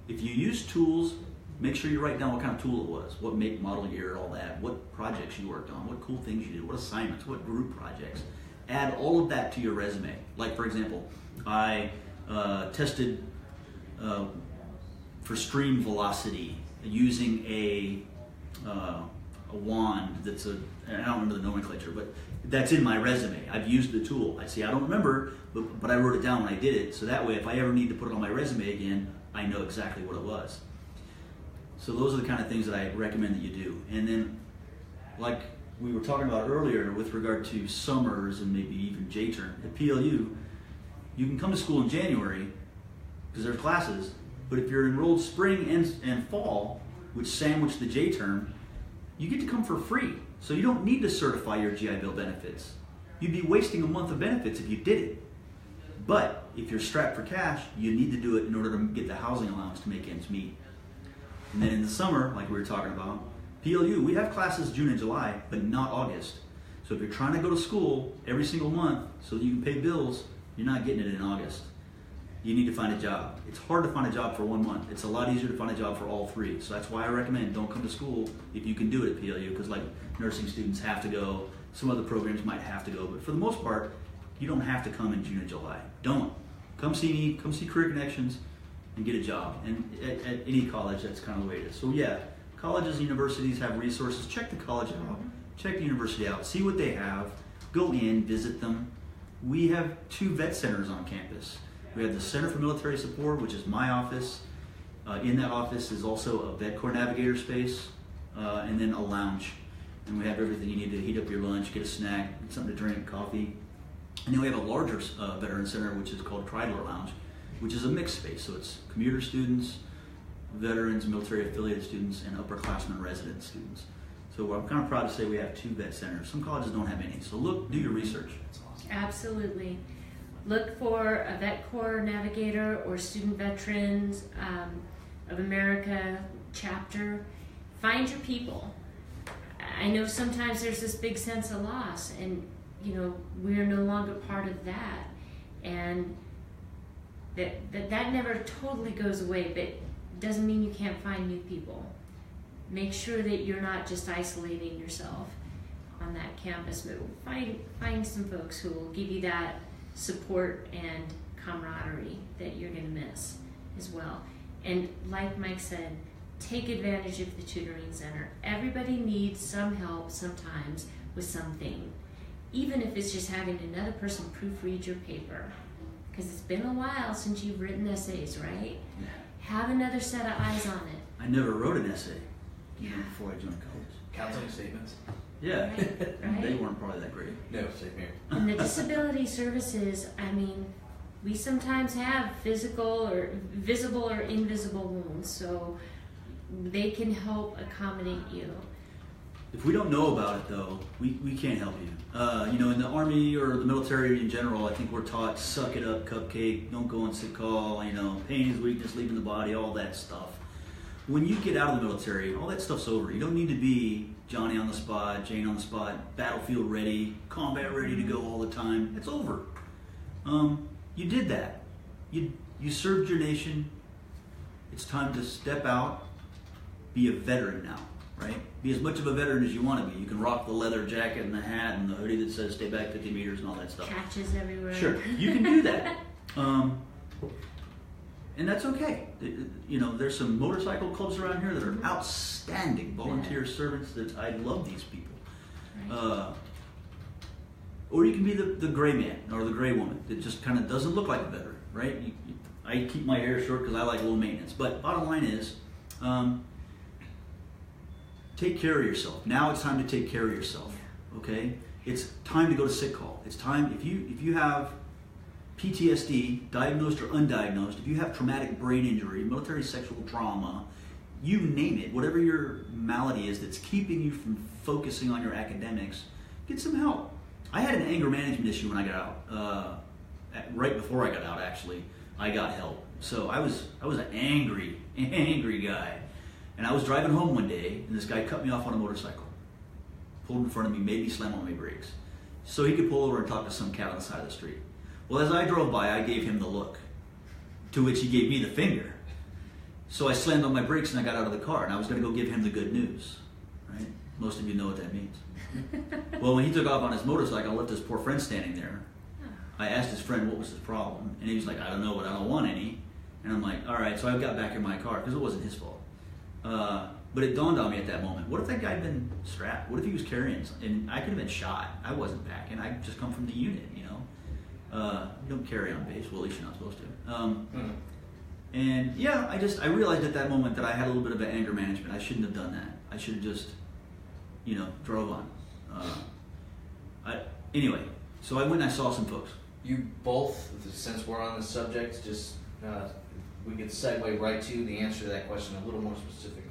if you use tools, make sure you write down what kind of tool it was, what make, model, year, all that, what projects you worked on, what cool things you did, what assignments, what group projects. Add all of that to your resume. Like, for example, I tested for stream velocity using a a wand that's and I don't remember the nomenclature, but that's in my resume. I've used the tool. I don't remember, but I wrote it down when I did it. So that way, if I ever need to put it on my resume again, I know exactly what it was. So those are the kind of things that I recommend that you do. And then, like we were talking about earlier with regard to summers and maybe even J-term, at PLU, you can come to school in January because there's classes, but if you're enrolled spring and fall, which sandwich the J-term, you get to come for free. So you don't need to certify your GI Bill benefits. You'd be wasting a month of benefits if you did it. But if you're strapped for cash, you need to do it in order to get the housing allowance to make ends meet. And then in the summer, like we were talking about, PLU, we have classes June and July, but not August. So if you're trying to go to school every single month so that you can pay bills, you're not getting it in August. You need to find a job. It's hard to find a job for 1 month. It's a lot easier to find a job for all 3. So that's why I recommend don't come to school if you can do it at PLU, because like nursing students have to go, some other programs might have to go, but for the most part, you don't have to come in June and July. Don't. Come see me, come see Career Connections, and get a job. And at any college, that's kind of the way it is. So yeah, colleges and universities have resources. Check the college out, check the university out, see what they have, go in, visit them. We have 2 vet centers on campus. We have the Center for Military Support, which is my office. In that office is also a vet corps navigator space, and then a lounge. And we have everything you need to heat up your lunch, get a snack, get something to drink, coffee. And then we have a larger veteran center, which is called Chrysler Lounge, which is a mixed space. So it's commuter students, veterans, military affiliated students, and upperclassmen resident students. So I'm kind of proud to say we have 2 vet centers. Some colleges don't have any. So do your research. That's awesome. Absolutely. Look for a vet corps navigator or Student Veterans of America chapter. Find your people. I know sometimes there's this big sense of loss, and we're no longer part of that, and that never totally goes away, but doesn't mean you can't find new people. Make sure that you're not just isolating yourself on that campus, but find some folks who will give you that support and camaraderie that you're going to miss as well. And like Mike said, take advantage of the tutoring center. Everybody needs some help sometimes with something, even if it's just having another person proofread your paper, because it's been a while since you've written essays, right? Yeah. Have another set of eyes on it. I never wrote an essay Yeah. before I joined college. Counseling statements. Yeah, Right. They weren't probably that great. No, same here. And the disability services, we sometimes have physical or visible or invisible wounds, so they can help accommodate you. If we don't know about it, though, we can't help you. In the Army or the military in general, I think we're taught, suck it up, cupcake, don't go on sick call, pain is weakness, leaving the body, all that stuff. When you get out of the military, all that stuff's over. You don't need to be Johnny on the spot, Jane on the spot, battlefield ready, combat ready to go all the time. It's over. You did that. You served your nation. It's time to step out, be a veteran now, right? Be as much of a veteran as you want to be. You can rock the leather jacket and the hat and the hoodie that says stay back 50 meters and all that stuff. Patches everywhere. Sure, you can do that. And that's okay. There's some motorcycle clubs around here that are outstanding volunteer servants. I love these people. Right. Or you can be the gray man or the gray woman that just kind of doesn't look like a veteran, right? I keep my hair short because I like low maintenance. But bottom line is, take care of yourself. Now it's time to take care of yourself. Okay? It's time to go to sick call. It's time if you have PTSD, diagnosed or undiagnosed, if you have traumatic brain injury, military sexual trauma, you name it, whatever your malady is that's keeping you from focusing on your academics, get some help. I had an anger management issue when I got out. Right before I got out, actually, I got help. So I was an angry guy. And I was driving home one day, and this guy cut me off on a motorcycle. Pulled in front of me, made me slam on my brakes. So he could pull over and talk to some cat on the side of the street. Well, as I drove by, I gave him the look, to which he gave me the finger. So I slammed on my brakes and I got out of the car, and I was going to go give him the good news, right? Most of you know what that means. Well, when he took off on his motorcycle, I left his poor friend standing there. I asked his friend what was his problem, and he was like, I don't know, but I don't want any. And I'm like, all right, so I got back in my car, because it wasn't his fault. But it dawned on me at that moment, what if that guy had been strapped? What if he was carrying something? And I could have been shot. I wasn't back, and I just come from the unit, you know. You don't carry on base. Well, at least you're not supposed to. And yeah, I realized at that moment that I had a little bit of an anger management. I shouldn't have done that. I should have just, you know, drove on. Anyway, so I went and I saw some folks. You both, since we're on the subject, just we could segue right to the answer to that question a little more specifically.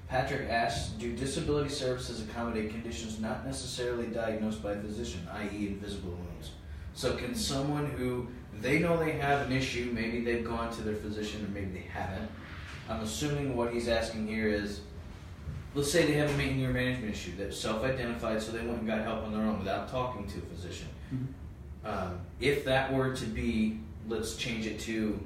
Patrick asks, do disability services accommodate conditions not necessarily diagnosed by a physician, i.e. invisible wounds? So can someone who, they know they have an issue, maybe they've gone to their physician or maybe they haven't. I'm assuming what he's asking here is, let's say they have a anger management issue that's self-identified, so they went and got help on their own without talking to a physician. If that were to be, let's change it to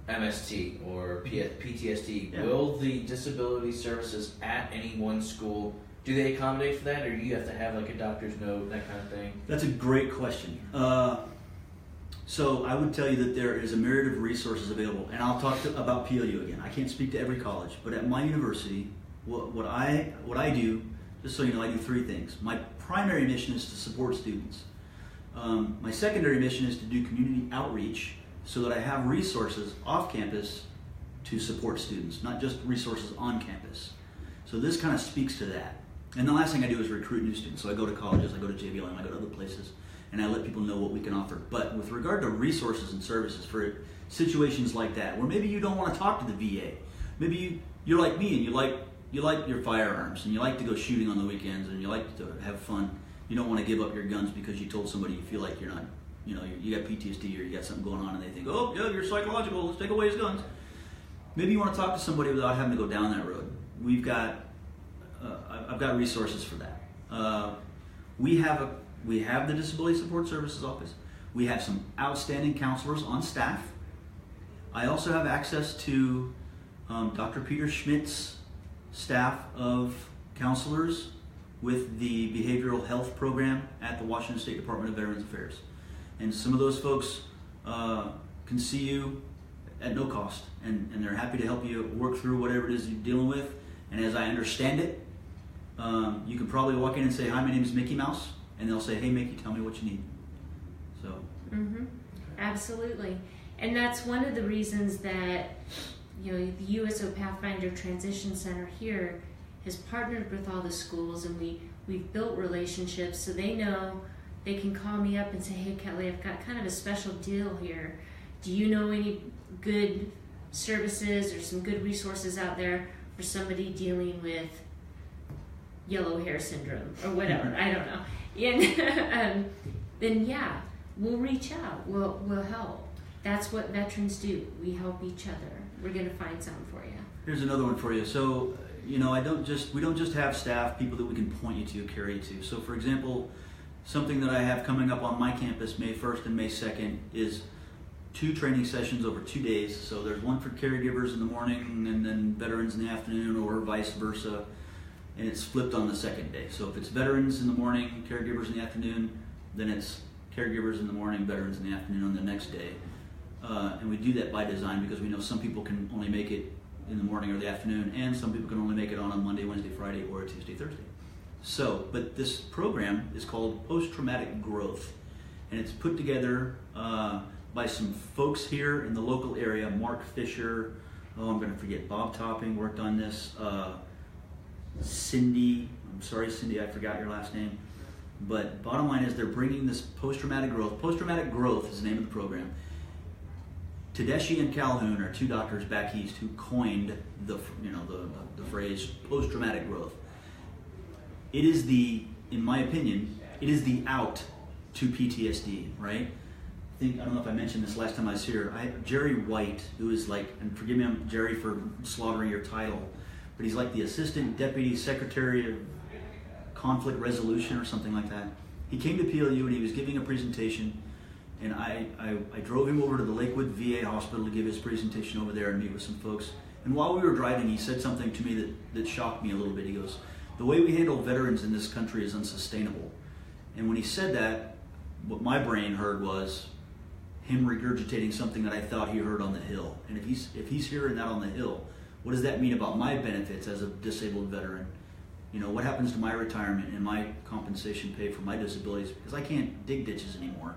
MST or PTSD, will the disability services at any one school, do they accommodate for that, or do you have to have like a doctor's note, that kind of thing? That's a great question. So I would tell you that there is a myriad of resources available, and I'll talk about PLU again. I can't speak to every college, but at my university, what I do, just so you know, I do three things. My primary mission is to support students. My secondary mission is to do community outreach so that I have resources off campus to support students, not just resources on campus. So this kind of speaks to that. And the last thing I do is recruit new students. So I go to colleges, I go to JBLM, I go to other places, and I let people know what we can offer. But with regard to resources and services for situations like that, where maybe you don't want to talk to the VA, maybe you're like me and you like your firearms and you like to go shooting on the weekends and you like to have fun. You don't want to give up your guns because you told somebody you feel like you're not, you know, you got PTSD or you got something going on and they think, oh, yeah, you're psychological, let's take away his guns. Maybe you want to talk to somebody without having to go down that road. I've got resources for that. We have the Disability Support Services Office. We have some outstanding counselors on staff. I also have access to Dr. Peter Schmidt's staff of counselors with the behavioral health program at the Washington State Department of Veterans Affairs. And some of those folks can see you at no cost, and they're happy to help you work through whatever it is you're dealing with. And as I understand it, you can probably walk in and say, hi, my name is Mickey Mouse, and they'll say, hey, Mickey, tell me what you need. So. Absolutely. And that's one of the reasons that, you know, the USO Pathfinder Transition Center here has partnered with all the schools, and we've built relationships so they know they can call me up and say, hey, Kelly, I've got kind of a special deal here. Do you know any good services or some good resources out there for somebody dealing with yellow hair syndrome or whatever? I don't know. And then yeah, we'll reach out. We'll help. That's what veterans do. We help each other. We're gonna find something for you. Here's another one for you. So, you know, we don't just have staff, people that we can point you to, carry you to. So, for example, something that I have coming up on my campus, May 1st and May 2nd, is 2 training sessions over 2 days. So there's one for caregivers in the morning and then veterans in the afternoon, or vice versa. And it's flipped on the second day. So if it's veterans in the morning, caregivers in the afternoon, then it's caregivers in the morning, veterans in the afternoon on the next day. And we do that by design because we know some people can only make it in the morning or the afternoon, and some people can only make it on a Monday, Wednesday, Friday, or a Tuesday, Thursday. So, but this program is called Post-Traumatic Growth, and it's put together by some folks here in the local area. Mark Fisher, I'm going to forget, Bob Topping worked on this. Cindy, I'm sorry, Cindy, I forgot your last name. But bottom line is they're bringing this post-traumatic growth. Post-traumatic growth is the name of the program. Tedeschi and Calhoun are 2 doctors back east who coined the phrase post-traumatic growth. It is in my opinion, it is the out to PTSD, right? I don't know if I mentioned this last time I was here. Jerry White, who is like, and forgive me, Jerry, for slaughtering your title, but he's like the Assistant Deputy Secretary of Conflict Resolution or something like that. He came to PLU and he was giving a presentation, and I drove him over to the Lakewood VA hospital to give his presentation over there and meet with some folks. And while we were driving, he said something to me that shocked me a little bit. He goes, the way we handle veterans in this country is unsustainable. And when he said that, what my brain heard was him regurgitating something that I thought he heard on the Hill. And if he's hearing that on the Hill, What does that mean about my benefits as a disabled veteran? What happens to my retirement and my compensation pay for my disabilities because I can't dig ditches anymore?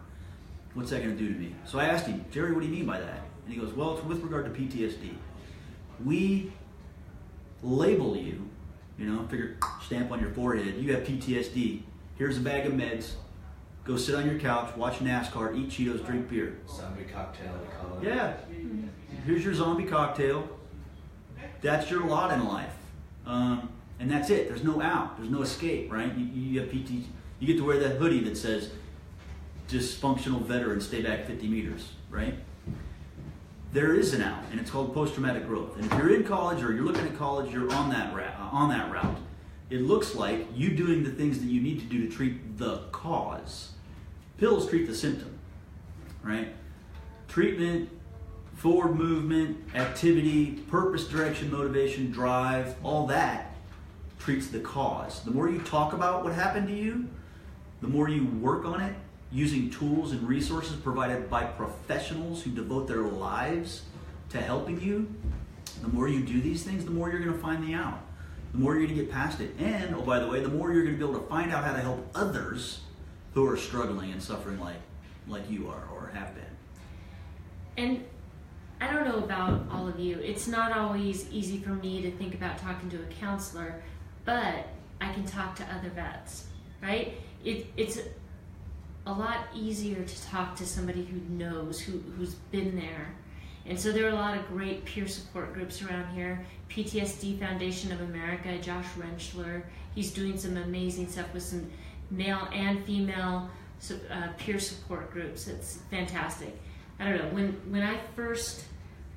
What's that going to do to me? So I asked him, Jerry, what do you mean by that? And he goes, well, it's with regard to PTSD. We label you, figure stamp on your forehead, you have PTSD. Here's a bag of meds. Go sit on your couch, watch NASCAR, eat Cheetos, drink beer. Zombie cocktail, they call it. Yeah. Here's your zombie cocktail. That's your lot in life. And that's it. There's no out. There's no escape, right? You have PT. You get to wear that hoodie that says dysfunctional veteran, stay back 50 meters, right? There is an out, and it's called post-traumatic growth. And if you're in college or you're looking at college, you're on that route. It looks like you doing the things that you need to do to treat the cause. Pills treat the symptom, right? Treatment, forward movement, activity, purpose, direction, motivation, drive, all that treats the cause. The more you talk about what happened to you, the more you work on it using tools and resources provided by professionals who devote their lives to helping you, the more you do these things, the more you're going to find the out. The more you're going to get past it. And, oh, by the way, the more you're going to be able to find out how to help others who are struggling and suffering like you are or have been. And I don't know about all of you. It's not always easy for me to think about talking to a counselor, but I can talk to other vets, right? It's a lot easier to talk to somebody who knows, who's been there. And so there are a lot of great peer support groups around here. PTSD Foundation of America, Josh Rentschler, he's doing some amazing stuff with some male and female peer support groups. It's fantastic. I don't know,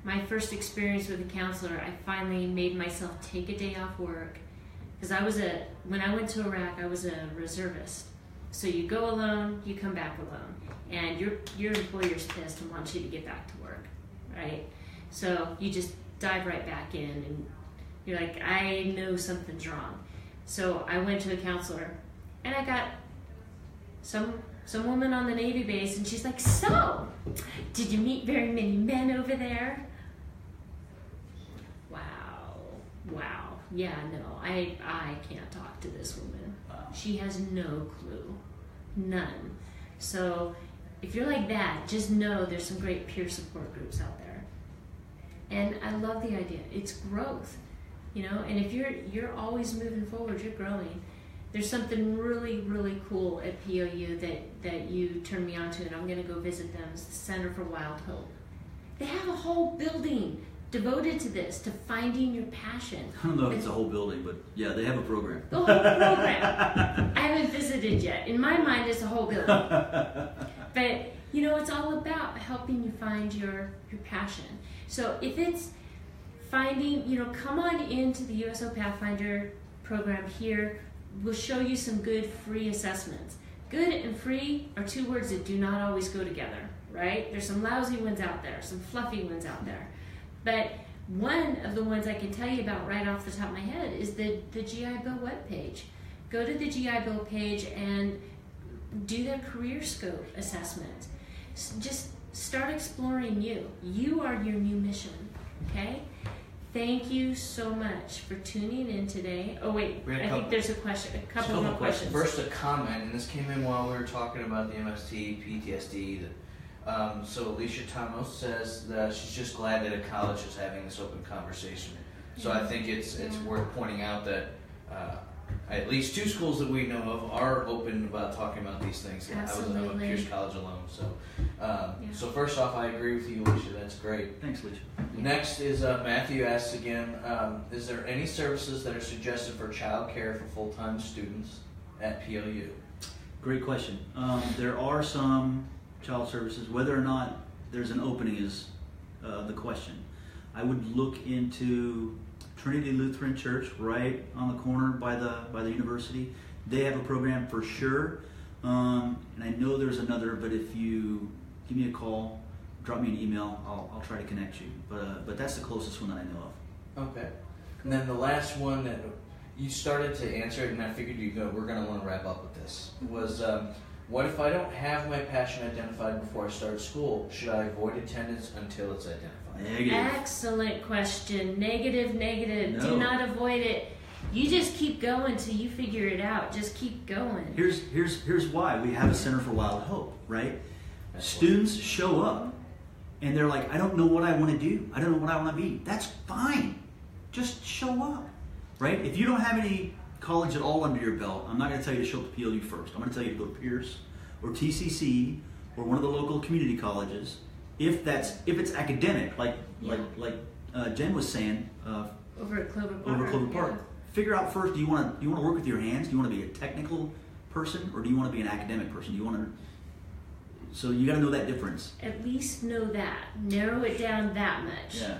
my first experience with a counselor, I finally made myself take a day off work. Because when I went to Iraq, I was a reservist. So you go alone, you come back alone. And your employer's pissed and wants you to get back to work, right? So you just dive right back in and you're like, I know something's wrong. So I went to a counselor and I got some woman on the Navy base and she's like, so, did you meet very many men over there? Wow. Yeah, no, I can't talk to this woman. Wow. She has no clue. None. So if you're like that, just know there's some great peer support groups out there. And I love the idea. It's growth, and if you're always moving forward, you're growing. There's something really, really cool at POU that you turned me on to, and I'm going to go visit them. It's the Center for Wild Hope. They have a whole building devoted to this, to finding your passion. I don't know if it's a whole building, but yeah, they have a program. The whole program. I haven't visited yet. In my mind, it's a whole building. But, it's all about helping you find your passion. So if it's finding, come on into the USO Pathfinder program here. We'll show you some good free assessments. Good and free are two words that do not always go together, right? There's some lousy ones out there, some fluffy ones out there. But one of the ones I can tell you about right off the top of my head is the GI Bill webpage. Go to the GI Bill page and do their career scope assessment. Just start exploring you. You are your new mission, okay? Thank you so much for tuning in today. Oh wait, I think there's a couple more questions. First, a comment, and this came in while we were talking about the MST, PTSD. So Alicia Thomas says that she's just glad that a college is having this open conversation. So I think it's worth pointing out that at least two schools that we know of are open about talking about these things. Absolutely. I'm a Pierce College alum, so so first off, I agree with you, Alicia. That's great. Thanks, Alicia. Next is Matthew asks again, is there any services that are suggested for child care for full-time students at PLU? Great question. There are some child services. Whether or not there's an opening is the question. I would look into Trinity Lutheran Church right on the corner by the university. They have a program for sure. And I know there's another, but if you give me a call, drop me an email, I'll try to connect you. But that's the closest one that I know of. Okay. And then the last one that you started to answer it, and I figured we're going to want to wrap up with this, was what if I don't have my passion identified before I start school? Should I avoid attendance until it's identified? Negative. Excellent question. Negative. No. Do not avoid it. You just keep going till you figure it out. Just keep going. Here's why we have a Center for Wild Hope, right? Students show up and they're like, I don't know what I want to do. I don't know what I want to be. That's fine. Just show up, right? If you don't have any college at all under your belt, I'm not going to tell you to show up to PLU first. I'm going to tell you to go to Pierce or TCC or one of the local community colleges. If it's academic, like Jen was saying, over at Clover Park. Over Clover Park. Yeah. Figure out first, do you want to work with your hands? Do you want to be a technical person or do you want to be an academic person? Do you want to? So you got to know that difference. At least know that. Narrow it down that much. Yeah.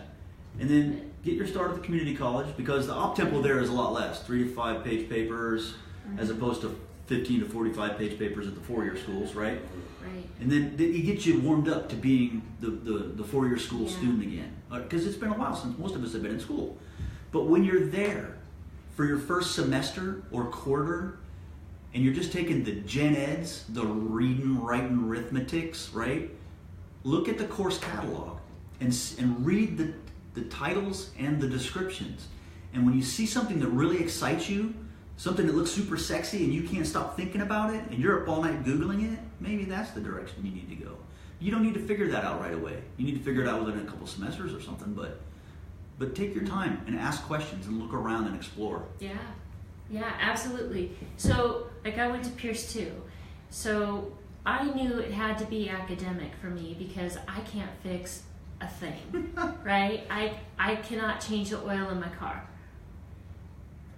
And then get your start at the community college because the op tempo there is a lot less, 3 to 5 page papers as opposed to 15 to 45 page papers at the 4-year schools, right? Right. And then it gets you warmed up to being the 4-year school student again. Because it's been a while since most of us have been in school. But when you're there for your first semester or quarter, and you're just taking the gen eds, the reading, writing, arithmetics, right? Look at the course catalog and read the titles and the descriptions. And when you see something that really excites you, something that looks super sexy and you can't stop thinking about it, and you're up all night Googling it, maybe that's the direction you need to go. You don't need to figure that out right away. You need to figure it out within a couple semesters or something, but take your time and ask questions and look around and explore. Yeah, absolutely. So, like I went to Pierce too. So I knew it had to be academic for me because I can't fix a thing, right? I cannot change the oil in my car.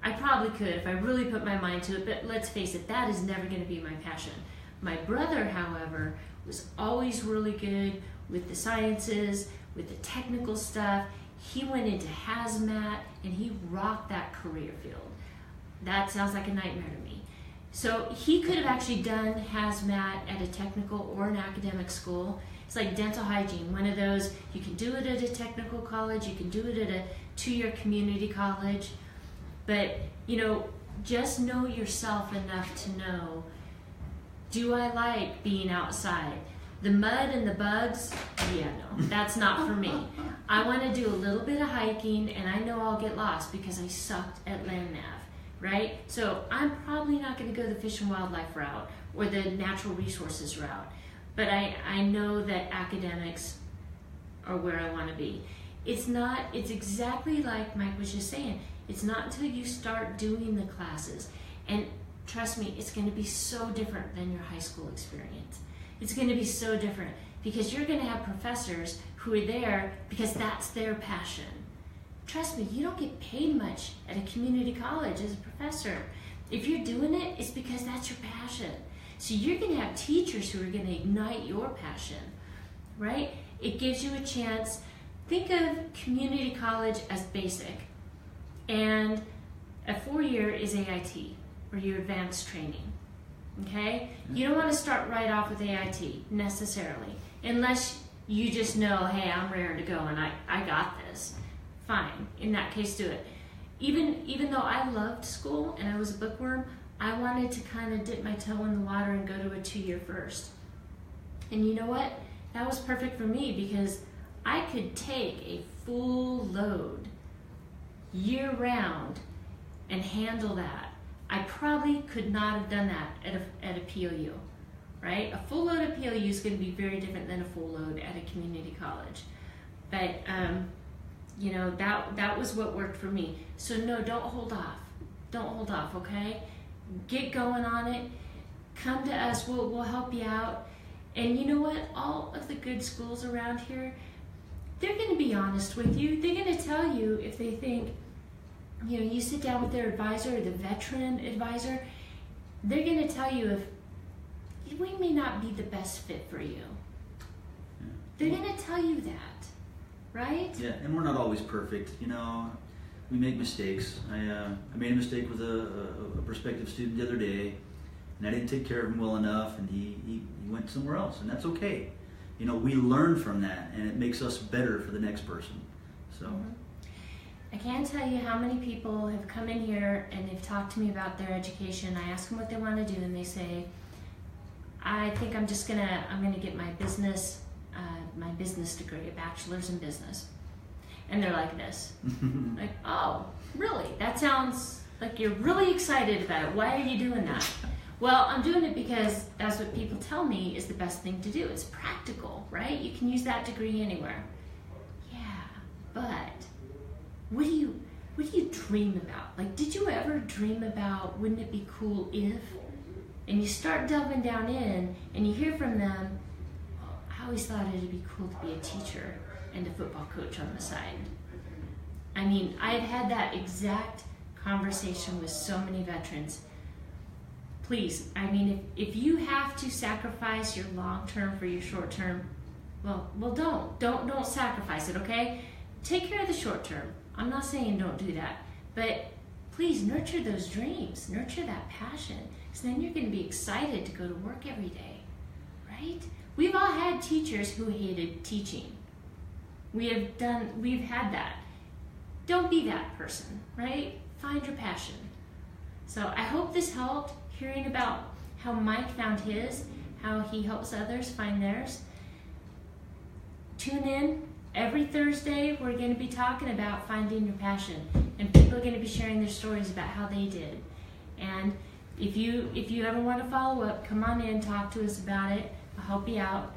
I probably could if I really put my mind to it, but let's face it, that is never going to be my passion. My brother, however, was always really good with the sciences, with the technical stuff. He went into hazmat and he rocked that career field. That sounds like a nightmare to me. So he could have actually done hazmat at a technical or an academic school. It's like dental hygiene, one of those, you can do it at a technical college, you can do it at a 2-year community college, but just know yourself enough to know, do I like being outside? The mud and the bugs, yeah, no, that's not for me. I want to do a little bit of hiking and I know I'll get lost because I sucked at land nav. Right? So I'm probably not going to go the fish and wildlife route or the natural resources route, but I know that academics are where I want to be. It's exactly like Mike was just saying, it's not until you start doing the classes, and trust me, it's going to be so different than your high school experience. It's going to be so different because you're going to have professors who are there because that's their passion. Trust me, you don't get paid much at a community college as a professor. If you're doing it, it's because that's your passion. So you're going to have teachers who are going to ignite your passion, right? It gives you a chance. Think of community college as basic, and a 4-year is AIT, or your advanced training, okay? You don't want to start right off with AIT, necessarily, unless you just know, hey, I'm raring to go and I got this. Fine, in that case do it. Even though I loved school and I was a bookworm, I wanted to kind of dip my toe in the water and go to a 2-year first. And you know what? That was perfect for me because I could take a full load year round and handle that. I probably could not have done that at a PLU, right? A full load at PLU is going to be very different than a full load at a community college. But that was what worked for me. So no, don't hold off. Don't hold off, okay? Get going on it. Come to us. We'll help you out. And you know what? All of the good schools around here, they're going to be honest with you. They're going to tell you if they think, you sit down with their advisor or the veteran advisor, they're going to tell you if we may not be the best fit for you. They're going to tell you that. Right? Yeah, and we're not always perfect. We make mistakes. I made a mistake with a prospective student the other day, and I didn't take care of him well enough, and he went somewhere else, and that's okay. We learn from that, and it makes us better for the next person. So. I can't tell you how many people have come in here and they've talked to me about their education. I ask them what they want to do, and they say, I think I'm gonna get my business my business degree, a bachelor's in business. And they're like this. Like, oh, really? That sounds like you're really excited about it. Why are you doing that? Well, I'm doing it because that's what people tell me is the best thing to do. It's practical, right? You can use that degree anywhere. Yeah, but what do you dream about? Like, did you ever dream about, wouldn't it be cool if? And you start delving down in and you hear from them, well, I always thought it'd be cool to be a teacher and a football coach on the side. I mean, I've had that exact conversation with so many veterans. Please, I mean, if you have to sacrifice your long term for your short term, well, don't sacrifice it, okay? Take care of the short term. I'm not saying don't do that, but please nurture those dreams, nurture that passion, because then you're going to be excited to go to work every day, right? We've all had teachers who hated teaching. We've had that. Don't be that person, right? Find your passion. So I hope this helped, hearing about how Mike found his, how he helps others find theirs. Tune in. Every Thursday, we're going to be talking about finding your passion, and people are going to be sharing their stories about how they did. And if you ever want to follow up, come on in, talk to us about it. I'll help you out.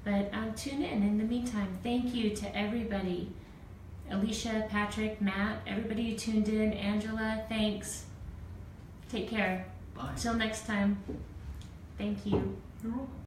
But tune in. In the meantime, thank you to everybody. Alicia, Patrick, Matt, everybody who tuned in. Angela, thanks. Take care. Bye. Till next time. Thank you. You're welcome.